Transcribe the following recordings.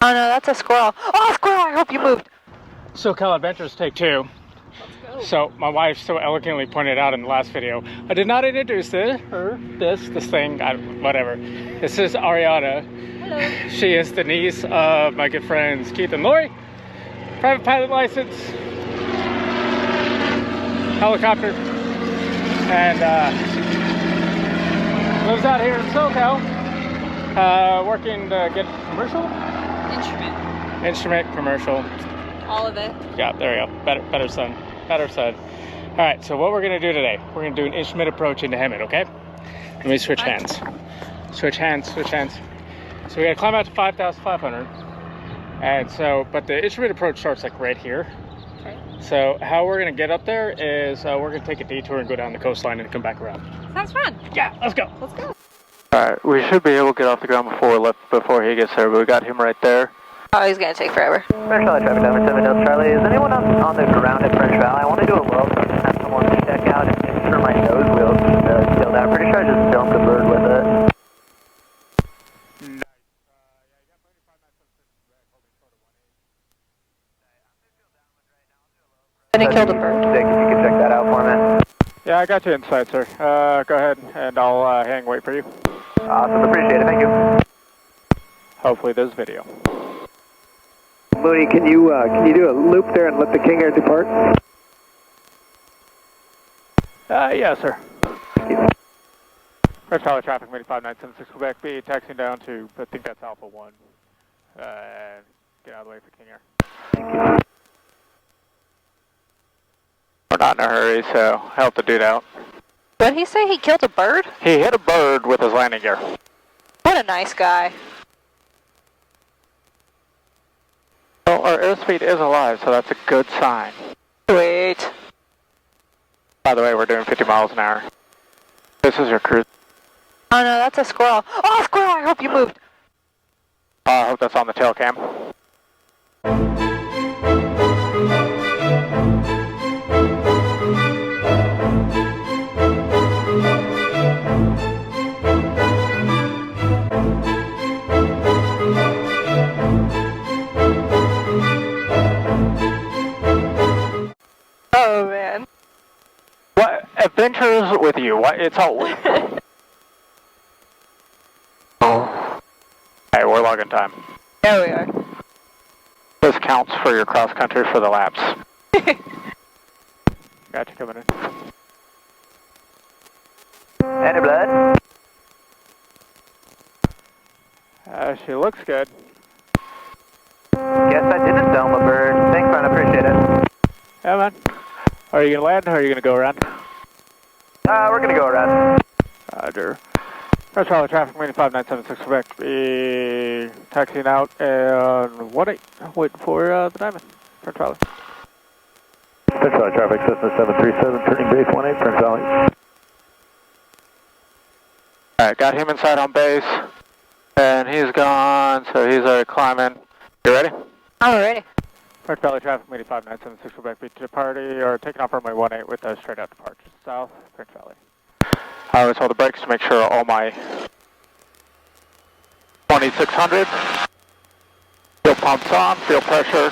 Oh no, that's a squirrel. Oh, squirrel, I hope you moved. SoCal Adventures Take 2. So my wife so eloquently pointed out in the last video, I did not introduce this thing, whatever. This is Aryanna. Hello. She is the niece of my good friends Keith and Lori. Private pilot license, helicopter, and lives out here in SoCal, working to get commercial? Instrument, commercial. All of it. Yeah, there we go. Better son. All right, so what we're gonna do today, we're gonna do an instrument approach into Hemet, okay? Let me switch hands. Switch hands. So we gotta climb out to 5,500. And so, but the instrument approach starts like right here. Okay. So how we're gonna get up there is we're gonna take a detour and go down the coastline and come back around. Sounds fun. Yeah, let's go. Let's go. All right, we should be able to get off the ground before he gets there, but we got him right there. Oh, he's gonna take forever. French Valley traffic, number 7 Delta Charlie. Is anyone on the ground at French Valley? I want to do a low, have someone check out and make sure my nose wheel's sealed out. Pretty sure I just domed the bird with it. Then he killed a bird. Dick, if you could check that out for me. Yeah, I got you inside, sir. Go ahead, and I'll hang wait for you. Awesome, appreciate it, thank you. Hopefully there's video. Mooney, can you do a loop there and let the King Air depart? Yeah, sir. French Valley traffic, 5,976 Quebec B, taxiing down to, I think that's Alpha 1. And get out of the way for King Air. Thank you. We're not in a hurry, so help the dude out. What did he say? He killed a bird? He hit a bird with his landing gear. What a nice guy. Well, our airspeed is alive, so that's a good sign. Sweet. By the way, we're doing 50 miles an hour. This is your cruise. Oh no, that's a squirrel. Oh, squirrel, I hope you moved. I hope that's on the tail cam. Oh man. What adventures with you? What? It's all. Oh. Hey, we're logging time. There we are. This counts for your cross country for the laps. Got you coming in. Any blood? She looks good. Guess I didn't dome a bird. Thanks, man, I appreciate it. Yeah, man. Are you gonna land or are you gonna go around? We're gonna go around. Roger. French Valley traffic, 5,976 Quebec. Be taxiing out and waiting for the diamond. French Valley. French Valley traffic, Cessna 737, turning base 18, French Valley. Alright, got him inside on base. And he's gone, so he's already climbing. You ready? I'm ready. French Valley traffic, 5,976 Quebec. Be to the party or taking off runway 18 with a straight out departure. South, French Valley. I always hold the brakes to make sure all my 2600 fuel pumps on, fuel pressure,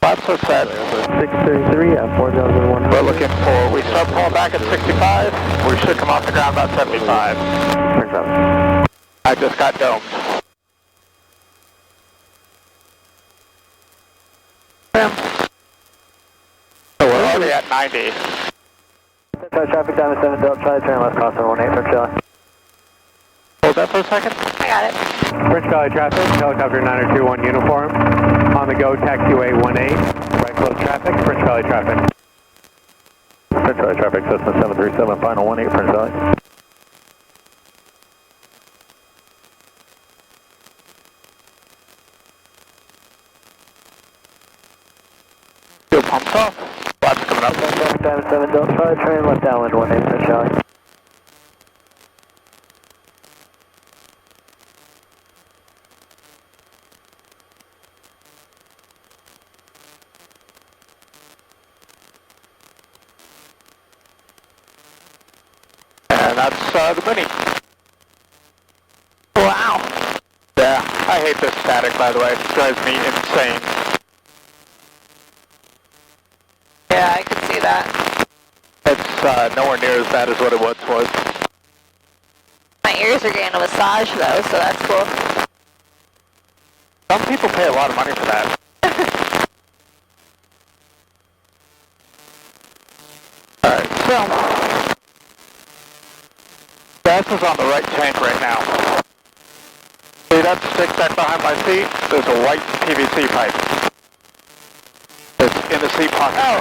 flaps are set. 633 at 4001. We're looking for, we start pulling back at 65, we should come off the ground about 75. French Valley. I just got domed. So we're already at 90. Traffic diamond 7 Delta Charlie, turn left crossing 18 French Valley. Hold that for a second. I got it. French Valley traffic, helicopter 9021 uniform. On the go, taxiway 18. Right close traffic, French Valley traffic. French Valley traffic, Cessna 737, final 18 French Valley. Fuel pumps off. Flaps coming up. Traffic diamond 7 Delta Charlie, turn left downwind 18 French Valley. And that's the Mooney. Wow. Yeah, I hate hate this static, by the way. It drives me insane. Yeah, I could see that. It's nowhere near as bad as what it once was. My ears are getting a massage though, so that's cool. Some people pay a lot of money for that. Alright, so gas is on the right tank right now. See that stick back behind my seat? There's a white PVC pipe. It's in the seat pocket. Oh,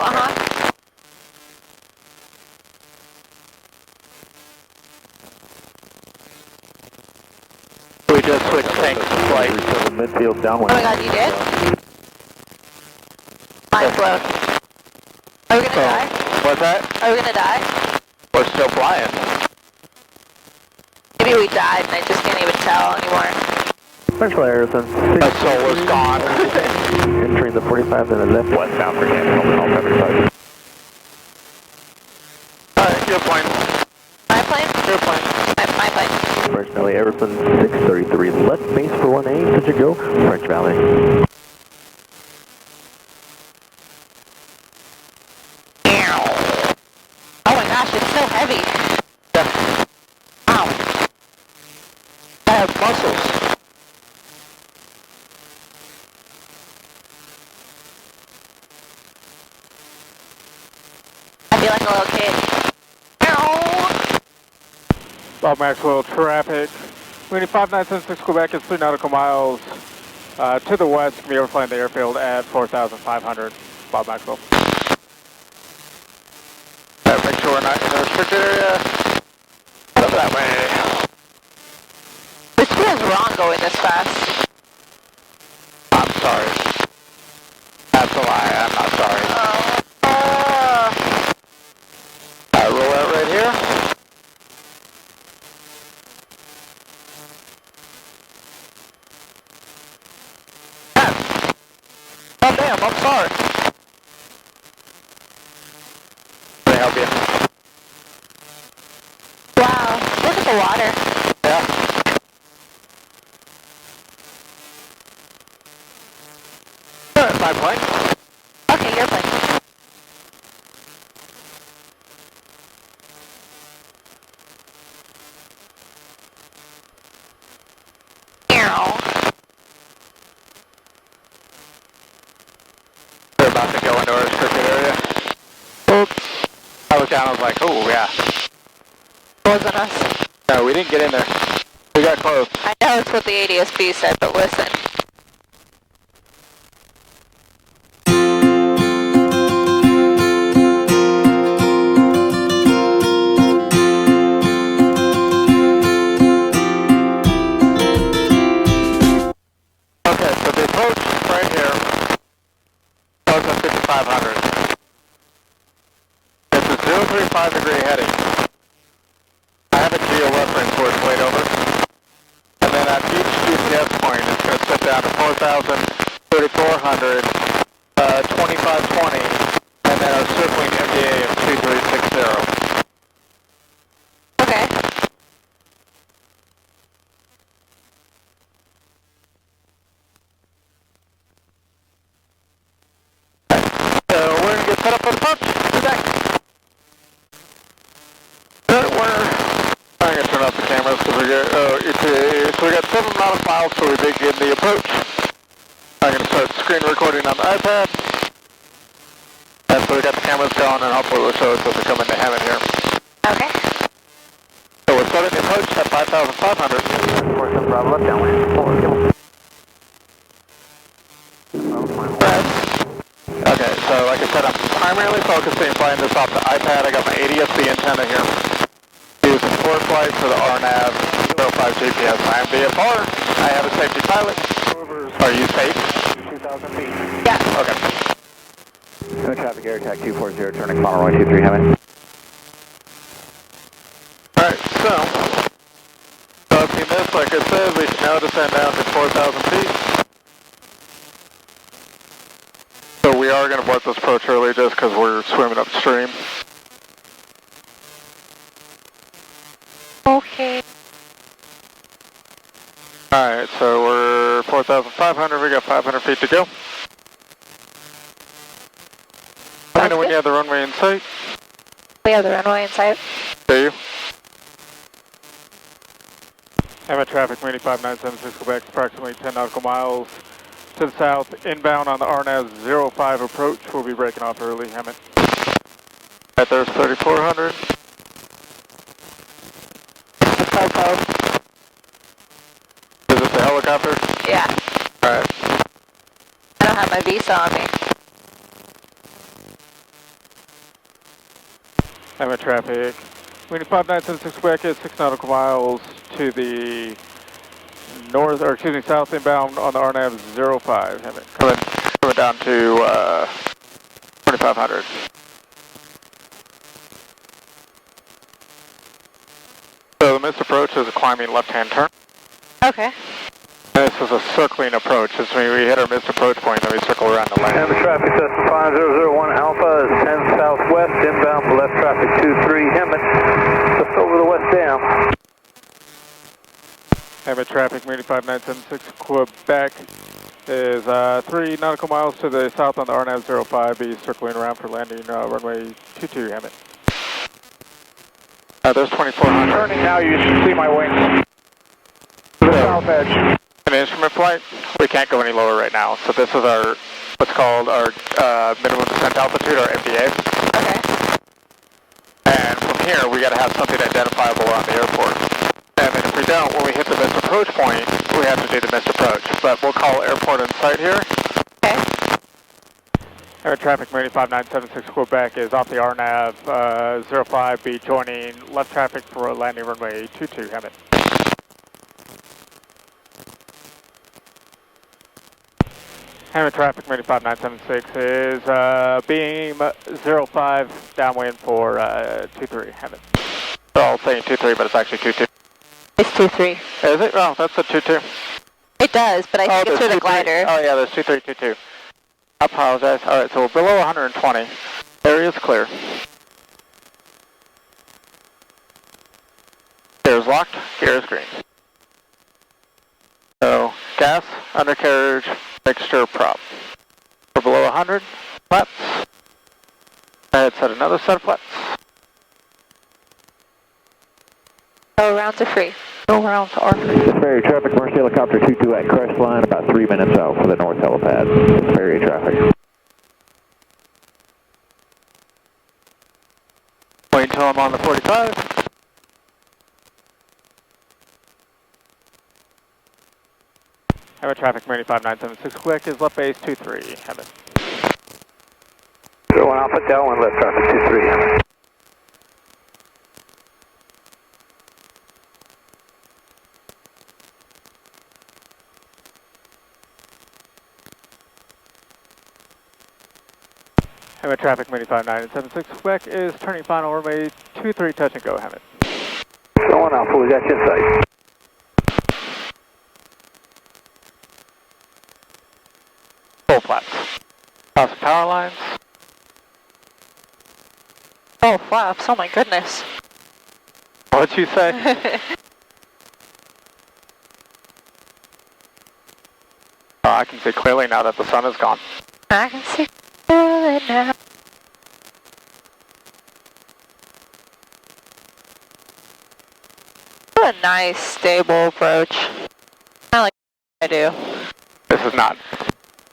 We just switched tanks to flight. Midfield downwind. Oh my god, you did? Mind blown. Are we gonna die? What's that? Are we gonna die? We're still flying. Maybe we died and I just can't even tell anymore. Central Harrison. My soul is gone. Entering the 45 to the left westbound for Canton, help everybody. Alright, your plane. My plane? Your plane. My plane. French Valley, Everson 633, left base for 1A, could you go? French Valley. Oh my gosh, it's so heavy. Yeah. Wow. I have muscles. I feel like a little kid. Ow. Bob Maxwell, traffic. Mooney 5976 Quebec is 3 nautical miles to the west. Can be overflying the airfield at 4,500. Bob Maxwell. Make sure we're not in the restricted area. Up that way. This feels wrong going this fast. I'm sorry. That's a lie. I'm not sorry. Roll out right here. Oh damn, I'm sorry. Can I help you? Wow, look at the water. Yeah. That's my plane. Okay, your plane. We're about to go into our restricted area. Oops. I was down, I was like, oh yeah. It wasn't us. No, we didn't get in there. We got close. I know it's what the ADSB said, but listen. Okay, so the approach right here goes at 5,500. It's a 035-degree heading. I have a geo-reference where it's laid over. And then at each GPS point, it's going to step down to 4,000, 3,400, 2,520, and then our circling MDA of 2360. Okay. So we're going to get set up for the punch. Be back. I'm going to turn off the cameras because we got, so we got 7 nautical miles till we begin the approach. I'm going to start screen recording on the iPad. And so we got the cameras going and hopefully we'll show us as we come into heaven here. Okay. So we're starting the approach at 5,500. Course of Bravo, left downwind. Okay, so like I said, I'm primarily focusing flying this off the iPad. I got my ADS-B antenna here. Using for flight for the RNAV 05 GPS. I am VFR. I have a safety pilot. Are you safe? 2,000 feet. Yeah. Okay. No traffic, air attack 240, turning final runway 23 heaven. Alright, so I've seen this, like I said, we should now descend down to 4,000 feet. So we are going to board this approach early just because we're swimming upstream. Okay. Alright, so we're 4,500, we got 500 feet to go. Let me know when you have the runway in sight. We have the runway in sight. Do you? Hammett traffic, Mooney 5976 Quebec, approximately 10 nautical miles to the south, inbound on the RNAV 05 approach. We'll be breaking off early, Hammett. Right there's 3,400. The Popo. Is it the helicopter? Yeah. Alright. I don't have my visa on me. Hammett traffic, Mooney 5976 Quebec is 6 nautical miles to the north, or excuse me, south inbound on the RNAV 05. Hammett coming down to 2,500. So the missed approach is a climbing left-hand turn. Okay. And this is a circling approach. This means we hit our missed approach point, then we circle around the lane. Hammett traffic, Cessna 5001 Alpha is 10 southwest, inbound for left traffic 23 Hammett, just over the west dam. Hammett traffic, Mooney 5976 Quebec is 3 nautical miles to the south on the RNAV 05. Be circling around for landing runway 22 Hammett. There's 2,400. Turning now, you should see my wings. To the south edge. An instrument flight, we can't go any lower right now. So this is our, what's called our minimum descent altitude, our MDA. Okay. And from here, we got to have something identifiable on the airport. And then if we don't, when we hit the missed approach point, we have to do the missed approach. But we'll call airport in sight here. Okay. Air traffic, Mooney 5976 Quebec is off the RNAV 05, be joining left traffic for landing runway 22 Hammett. Hammett traffic, Mooney 5976 is beam 05 downwind for 23 Hammett. They're all saying 23, but it's actually 22. It's 2-3. Is it? Oh, that's a 22. It does, but I think it's for the glider. Oh yeah, there's 2322. I apologize. Alright, so we're below 120. Area is clear. Gear is locked, gear is green. So, gas, undercarriage, mixture, prop. We're below 100, flaps. Ahead set another set of flaps. No rounds are free. No rounds are free. Ferry traffic, Mercy helicopter 22 at crash line, about 3 minutes out for the north helipad. Ferry traffic. Wait until I'm on the 45. Hammett traffic, Mooney 5976 Quebec is left base 23, Hammett. 01 Alpha, downwind left traffic 23 Hammett. Hammett traffic, Mooney 5976 Quebec is turning final runway 23, touch and go, Hammett. 01 Alpha, we got you in sight. Full flaps. Cross the power lines. Oh, flaps. Oh my goodness. What'd you say? I can see clearly now that the sun is gone. I can see it now. What a nice, stable approach. I like what I do. This is not,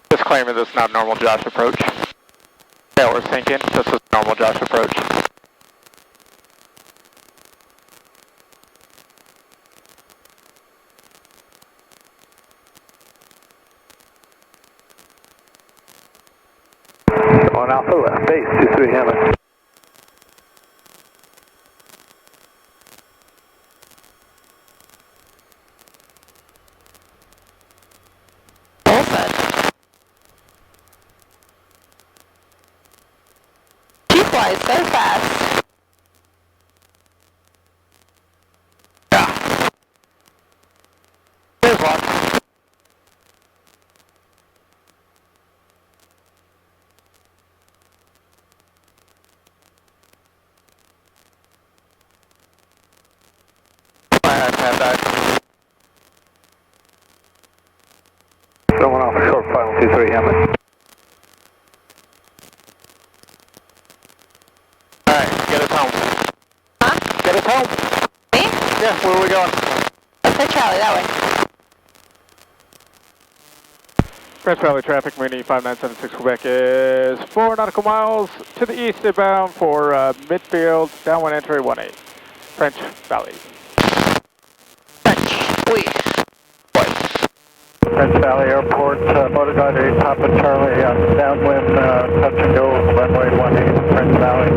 disclaimer, this is not normal Josh approach. Yeah, we're thinking, this is normal Josh approach. On Alpha, left base 23 Hammett. All set. She flies so fast. Yeah. There's one. My iPad died. 23 Hemet. Alright, get us home. Huh? Get us home. Me? Yeah, where are we going? Let's hit Charlie that way. French Valley traffic, Mooney 5976 Quebec is 4 nautical miles to the east inbound for midfield, downwind entry 18. French Valley. French. Oui. French Valley Airport, motor glider Papa Charlie, downwind, touch and go, runway 18, French Valley.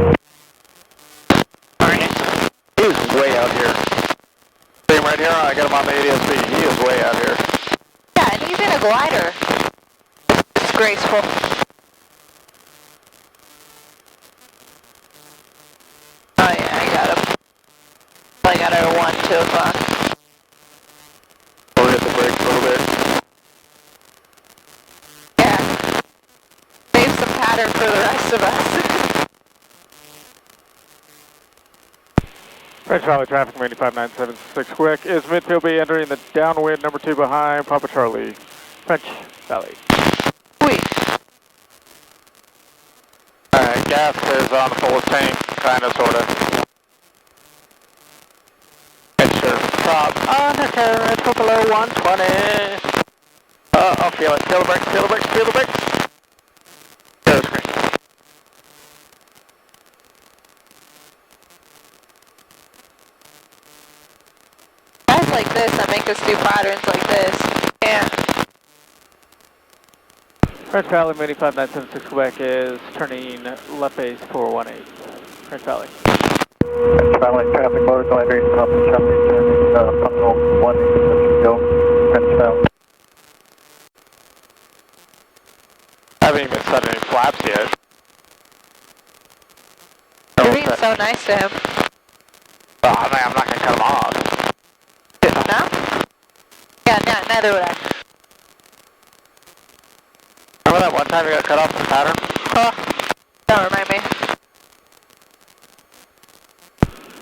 Alright. He is way out here. See him right here? I got him on the ADSB. He is way out here. Yeah, and he's in a glider. Disgraceful. Oh yeah, I got him. I got her 1, 2 o'clock. We'll hit the brakes a little bit. Yeah. Save some pattern for the rest of us. French Valley traffic, Mooney 5976 Quebec is midfield B entering the downwind number 2 behind Papa Charlie. French Valley. Oui. Alright, gas is on the full tank, kinda, sorta. Extra top undercarriage for below 120. I'll feel it. Feel the brakes, feel the brakes, feel the brakes. Go screen. Guys like this that make us do patterns like this. Yeah. French Valley, Mooney 5976 Quebec is turning left base 418. French Valley. French Valley traffic, motor glider Papa Charlie, turning, funnel 18, touch and go, French Valley. I haven't even set any flaps yet. You're being so nice to him. Well, I'm not gonna cut them off. No? Yeah, neither would I. Remember that one time you got cut off the pattern? Don't remind me.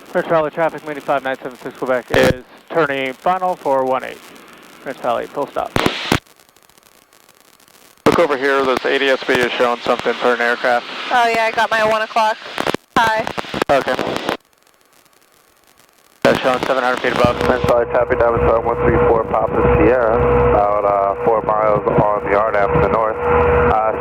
French Valley traffic, Mooney 5976 Quebec is turning final 418. French Valley, full stop. Look over here, this ADSB is showing something for an aircraft. Oh yeah, I got my 1 o'clock. Hi. Okay. That's showing 700 feet above. French Valley traffic, Diamond Star 134 Papa Sierra, about 4 miles on the RNAV to the north.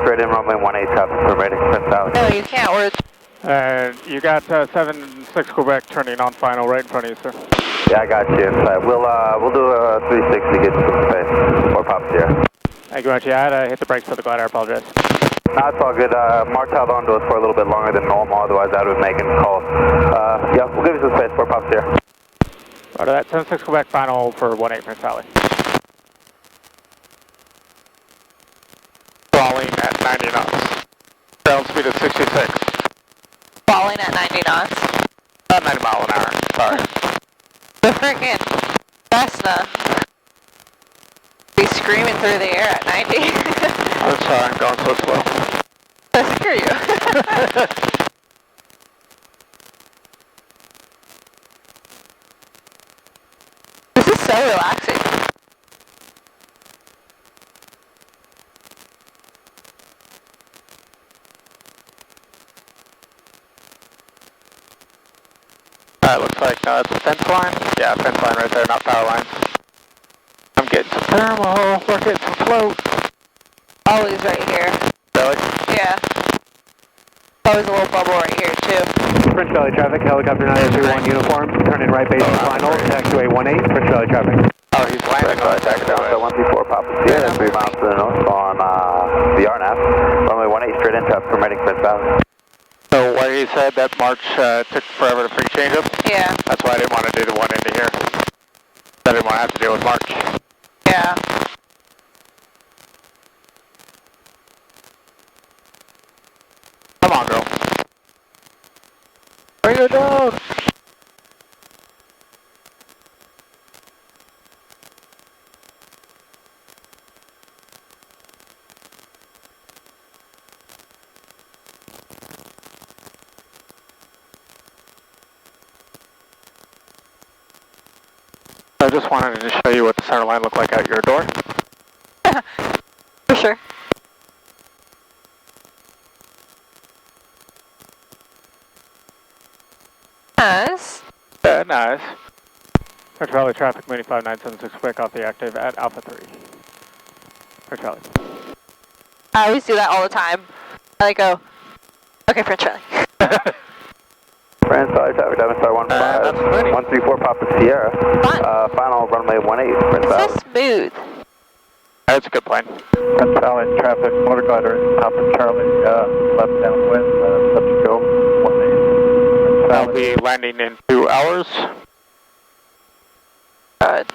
Straight in runway 18 traffic permitting French Valley. No, you can't. And you got 76 Quebec turning on final right in front of you, sir. Yeah, I got you inside. We'll do a 360 to get you some space for Papa Sierra. Thank you much. Yeah, I had to hit the brakes for the glider. I apologize. No, it's all good. Mark held on to us for a little bit longer than normal, otherwise I would have making calls. Yeah, we'll give you some space for Papa Sierra. Roger that. 76 Quebec final for 18 French Valley. Falling at 90 knots. Ground speed is 66. Falling at 90 knots. 90 mile an hour. Sorry. The frickin' Cessna be screaming through the air at 90. I'm sorry, I'm going so slow. Screw you. This is so relaxing. Looks like it's a fence line. Yeah, fence line right there, not power lines. I'm getting some thermal. We're getting some float. Always right here. Really? Yeah. Always a little bubble right here too. French Valley traffic, helicopter 931 uniform, turning right base to final, taxiway 18, French Valley traffic. Oh, he's landing on the taxiway. 134 Papa Sierra, 3 miles to the north on the RNAV. Runway 18 straight in traffic permitting French Valley. So what he said, that March took forever to pre-change up? Yeah. That's why I didn't want to do the one into here. I didn't want to have to deal with March. Yeah. Come on, girl. Bring her down! I just wanted to show you what the center line looked like out your door. For sure. Nice. Yeah, nice. French Valley traffic, Mooney 5976, quick off the active at Alpha 3. French Valley. I always do that all the time. I like go, okay, French Valley. French Valley traffic, Diamond Star 134 Papa Sierra. Fun. Final runway 18, French So Valley. smooth. That's a good plane. French Valley traffic, motor glider, Papa Charlie, left downwind, up to go, 18. I'll be landing in 2 hours. Good.